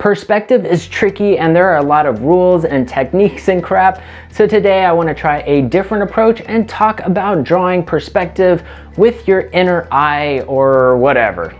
Perspective is tricky and there are a lot of rules and techniques and crap, so today I want to try a different approach and talk about drawing perspective with your inner eye or whatever.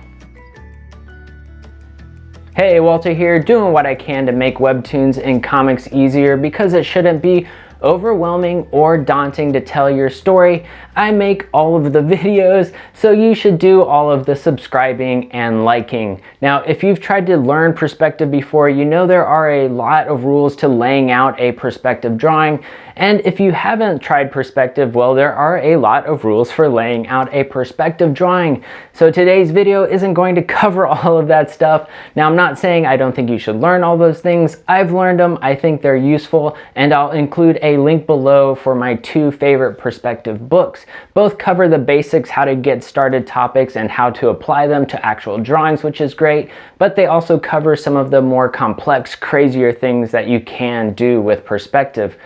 Hey, Walter here, doing what I can to make webtoons and comics easier because it shouldn't be overwhelming or daunting to tell your story. I make all of the videos, so you should do all of the subscribing and liking. Now, if you've tried to learn perspective before, you know there are a lot of rules to laying out a perspective drawing. And if you haven't tried perspective, well, there are a lot of rules for laying out a perspective drawing. So today's video isn't going to cover all of that stuff. Now, I'm not saying I don't think you should learn all those things. I've learned them, I think they're useful, and I'll include a link below for my 2 favorite perspective books. Both cover the basics, how to get started topics and how to apply them to actual drawings, which is great, but they also cover some of the more complex, crazier things that you can do with perspective.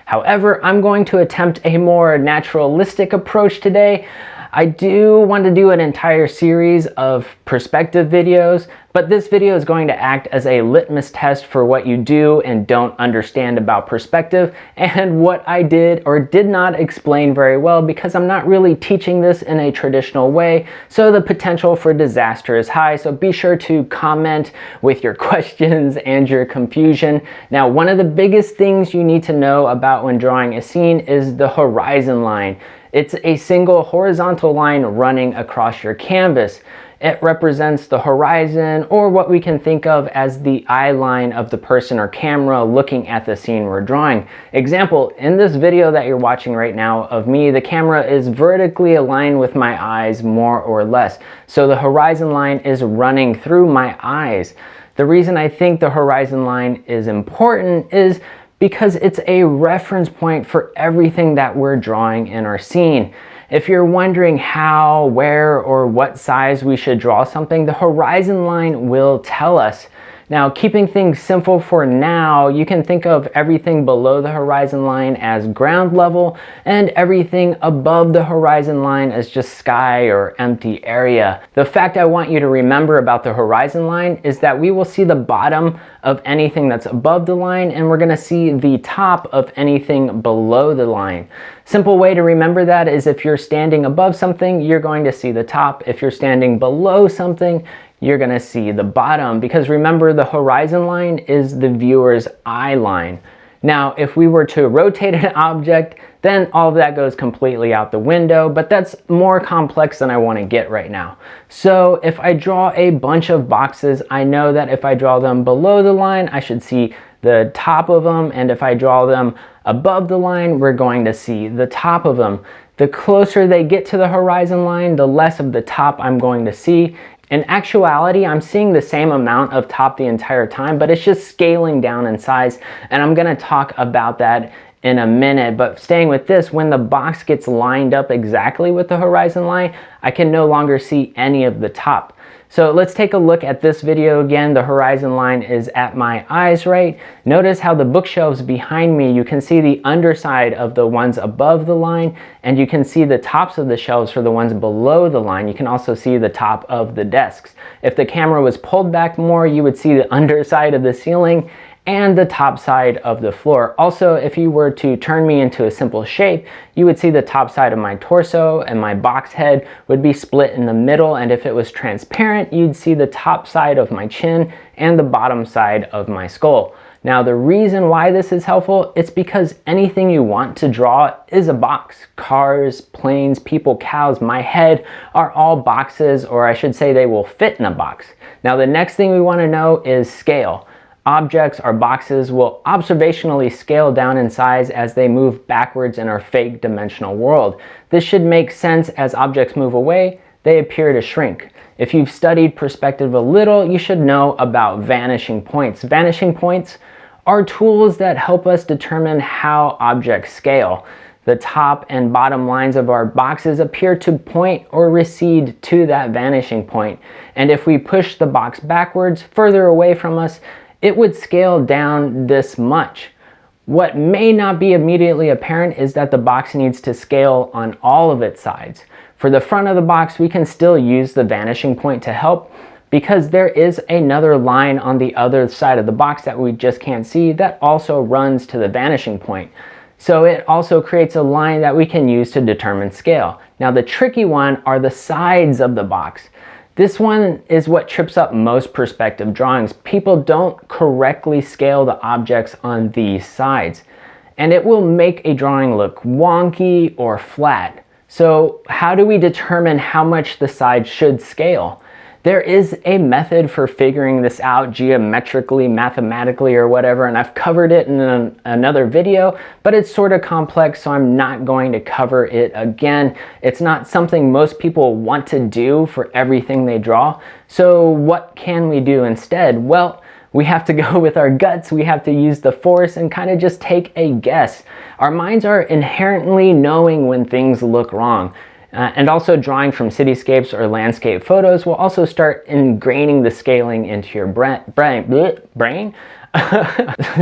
However, I'm going to attempt a more naturalistic approach today. I do want to do an entire series of perspective videos, but this video is going to act as a litmus test for what you do and don't understand about perspective and what I did or did not explain very well, because I'm not really teaching this in a traditional way, so the potential for disaster is high. So be sure to comment with your questions and your confusion. Now, one of the biggest things you need to know about when drawing a scene is the horizon line. It's a single horizontal line running across your canvas. It represents the horizon, or what we can think of as the eye line of the person or camera looking at the scene we're drawing. Example, in this video that you're watching right now of me, the camera is vertically aligned with my eyes more or less. So the horizon line is running through my eyes. The reason I think the horizon line is important is because it's a reference point for everything that we're drawing in our scene. If you're wondering how, where, or what size we should draw something, the horizon line will tell us. Now, keeping things simple for now, you can think of everything below the horizon line as ground level and everything above the horizon line as just sky or empty area. The fact I want you to remember about the horizon line is that we will see the bottom of anything that's above the line, and we're going to see the top of anything below the line. Simple way to remember that is if you're standing above something, you're going to see the top. If you're standing below something, you're going to see the bottom, because remember, the horizon line is the viewer's eye line. Now, if we were to rotate an object, then all of that goes completely out the window, but that's more complex than I want to get right now. So if I draw a bunch of boxes, I know that if I draw them below the line, I should see the top of them, and if I draw them above the line, we're going to see the top of them. The closer they get to the horizon line, the less of the top I'm going to see. In actuality, I'm seeing the same amount of top the entire time, but it's just scaling down in size, and I'm going to talk about that in a minute. But staying with this, when the box gets lined up exactly with the horizon line, I can no longer see any of the top. So let's take a look at this video again. The horizon line is at my eyes, right? Notice how the bookshelves behind me, you can see the underside of the ones above the line, and you can see the tops of the shelves for the ones below the line. You can also see the top of the desks. If the camera was pulled back more, you would see the underside of the ceiling and the top side of the floor. Also, if you were to turn me into a simple shape, you would see the top side of my torso, and my box head would be split in the middle, and if it was transparent, you'd see the top side of my chin and the bottom side of my skull. Now, the reason why this is helpful, it's because anything you want to draw is a box. Cars, planes, people, cows, my head are all boxes, or I should say they will fit in a box. Now, the next thing we want to know is scale. Objects or boxes will observationally scale down in size as they move backwards in our fake dimensional world. This should make sense. As objects move away, they appear to shrink. If you've studied perspective a little, you should know about vanishing points. Vanishing points are tools that help us determine how objects scale. The top and bottom lines of our boxes appear to point or recede to that vanishing point. And if we push the box backwards, further away from us, it would scale down this much. What may not be immediately apparent is that the box needs to scale on all of its sides. For the front of the box, we can still use the vanishing point to help, because there is another line on the other side of the box that we just can't see that also runs to the vanishing point. So it also creates a line that we can use to determine scale. Now the tricky one are the sides of the box. This one is what trips up most perspective drawings. People don't correctly scale the objects on these sides, and it will make a drawing look wonky or flat. So how do we determine how much the side should scale? There is a method for figuring this out geometrically, mathematically, or whatever, and I've covered it in another video, but it's sort of complex, so I'm not going to cover it again. It's not something most people want to do for everything they draw. So what can we do instead? Well, we have to go with our guts. We have to use the force and kind of just take a guess. Our minds are inherently knowing when things look wrong. And also drawing from cityscapes or landscape photos will also start ingraining the scaling into your brain.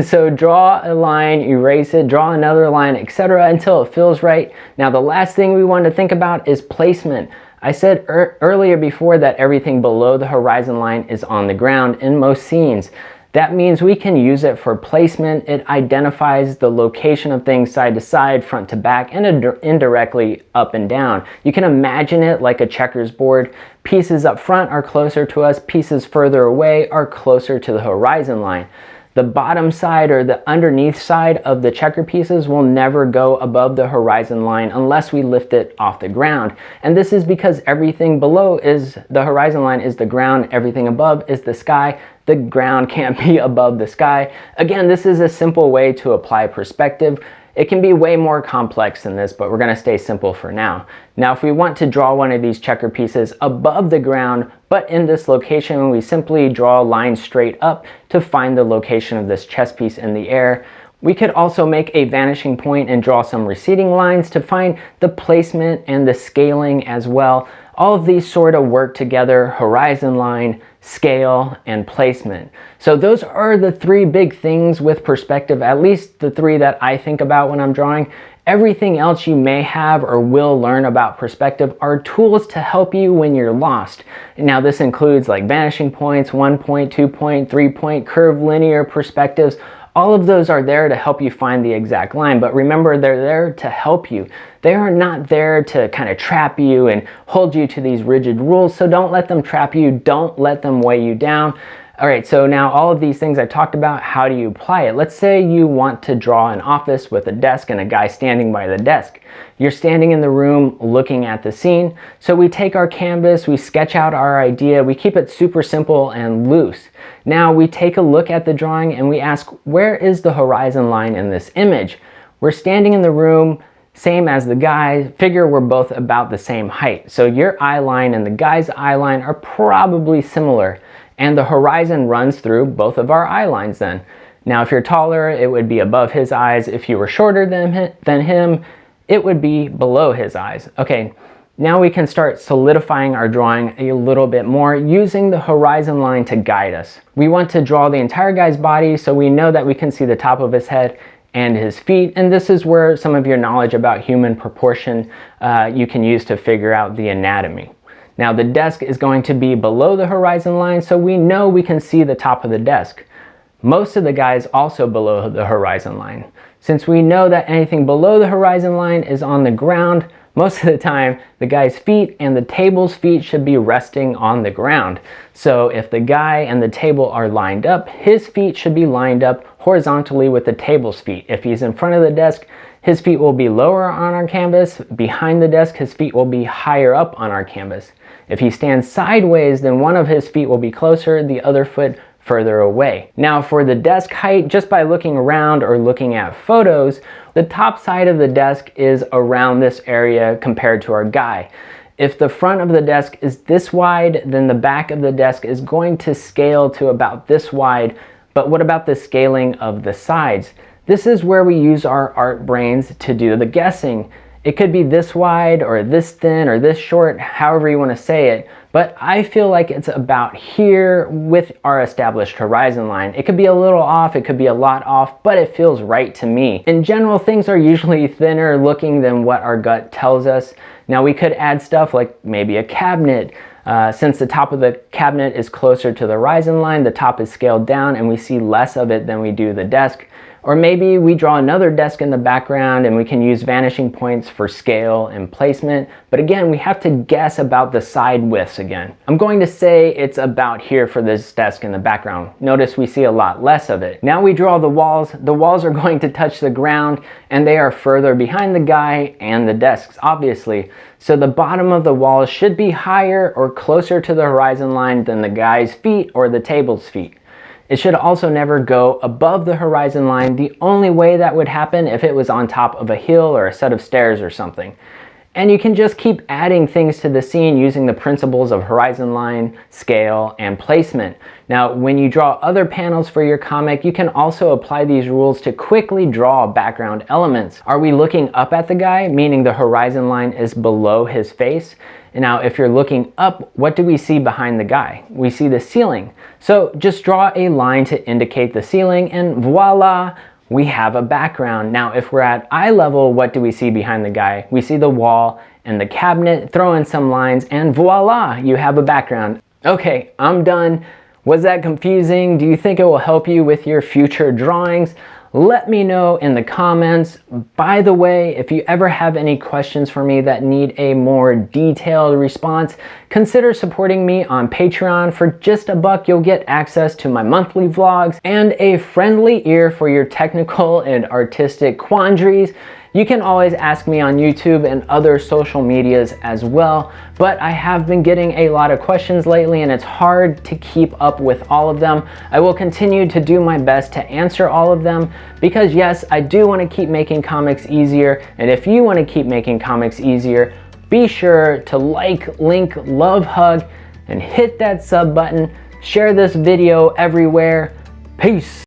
So draw a line, erase it, draw another line, etc. until it feels right. Now the last thing we want to think about is placement. I said earlier before that everything below the horizon line is on the ground in most scenes. That means we can use it for placement. It identifies the location of things side to side, front to back, and indirectly up and down. You can imagine it like a checkers board. Pieces up front are closer to us, pieces further away are closer to the horizon line. The bottom side or the underneath side of the checker pieces will never go above the horizon line unless we lift it off the ground. And this is because everything below is the horizon line is the ground, everything above is the sky. The ground can't be above the sky. Again, this is a simple way to apply perspective. It can be way more complex than this, but we're gonna stay simple for now. Now, if we want to draw one of these checker pieces above the ground, but in this location, we simply draw a line straight up to find the location of this chess piece in the air. We could also make a vanishing point and draw some receding lines to find the placement and the scaling as well. All of these sort of work together: horizon line, scale, and placement. So those are the three big things with perspective, at least the three that I think about when I'm drawing. Everything else you may have or will learn about perspective are tools to help you when you're lost. Now this includes like vanishing points, 1 point, 2 point, 3 point, curvilinear perspectives. All of those are there to help you find the exact line, but remember, they're there to help you. They are not there to kind of trap you and hold you to these rigid rules, so don't let them trap you, don't let them weigh you down. All right, so now all of these things I talked about, how do you apply it? Let's say you want to draw an office with a desk and a guy standing by the desk. You're standing in the room looking at the scene. So we take our canvas, we sketch out our idea, we keep it super simple and loose. Now we take a look at the drawing and we ask, where is the horizon line in this image? We're standing in the room, same as the guy, figure we're both about the same height. So your eye line and the guy's eye line are probably similar, and the horizon runs through both of our eye lines then. Now if you're taller, it would be above his eyes. If you were shorter than him, it would be below his eyes. Okay, now we can start solidifying our drawing a little bit more using the horizon line to guide us. We want to draw the entire guy's body so we know that we can see the top of his head and his feet, and this is where some of your knowledge about human proportion you can use to figure out the anatomy. Now the desk is going to be below the horizon line, so we know we can see the top of the desk. Most of the guys also below the horizon line. Since we know that anything below the horizon line is on the ground, most of the time the guy's feet and the table's feet should be resting on the ground. So if the guy and the table are lined up, his feet should be lined up horizontally with the table's feet. If he's in front of the desk, his feet will be lower on our canvas. Behind the desk, his feet will be higher up on our canvas. If he stands sideways, then one of his feet will be closer, the other foot further away. Now for the desk height, just by looking around or looking at photos, the top side of the desk is around this area compared to our guy. If the front of the desk is this wide, then the back of the desk is going to scale to about this wide. But what about the scaling of the sides? This is where we use our art brains to do the guessing. It could be this wide or this thin or this short, however you want to say it, but I feel like it's about here with our established horizon line. It could be a little off, it could be a lot off, but it feels right to me. In general, things are usually thinner looking than what our gut tells us. Now we could add stuff like maybe a cabinet, Since the top of the cabinet is closer to the horizon line, the top is scaled down and we see less of it than we do the desk. Or maybe we draw another desk in the background and we can use vanishing points for scale and placement. But again, we have to guess about the side widths again. I'm going to say it's about here for this desk in the background. Notice we see a lot less of it. Now we draw the walls. The walls are going to touch the ground and they are further behind the guy and the desks, obviously. So the bottom of the walls should be higher or closer to the horizon line than the guy's feet or the table's feet. It should also never go above the horizon line. The only way that would happen if it was on top of a hill or a set of stairs or something. And you can just keep adding things to the scene using the principles of horizon line, scale, and placement. Now, when you draw other panels for your comic, you can also apply these rules to quickly draw background elements. Are we looking up at the guy, meaning the horizon line is below his face? Now, if you're looking up, what do we see behind the guy? We see the ceiling. So just draw a line to indicate the ceiling and voila, we have a background. Now, if we're at eye level, what do we see behind the guy? We see the wall and the cabinet. Throw in some lines and voila, you have a background. Okay, I'm done. Was that confusing? Do you think it will help you with your future drawings? Let me know in the comments. By the way, if you ever have any questions for me that need a more detailed response, consider supporting me on Patreon. For just $1, you'll get access to my monthly vlogs and a friendly ear for your technical and artistic quandaries. You can always ask me on YouTube and other social medias as well, but I have been getting a lot of questions lately and it's hard to keep up with all of them. I will continue to do my best to answer all of them because yes, I do want to keep making comics easier, and if you want to keep making comics easier, be sure to like, link, love, hug, and hit that sub button. Share this video everywhere. Peace.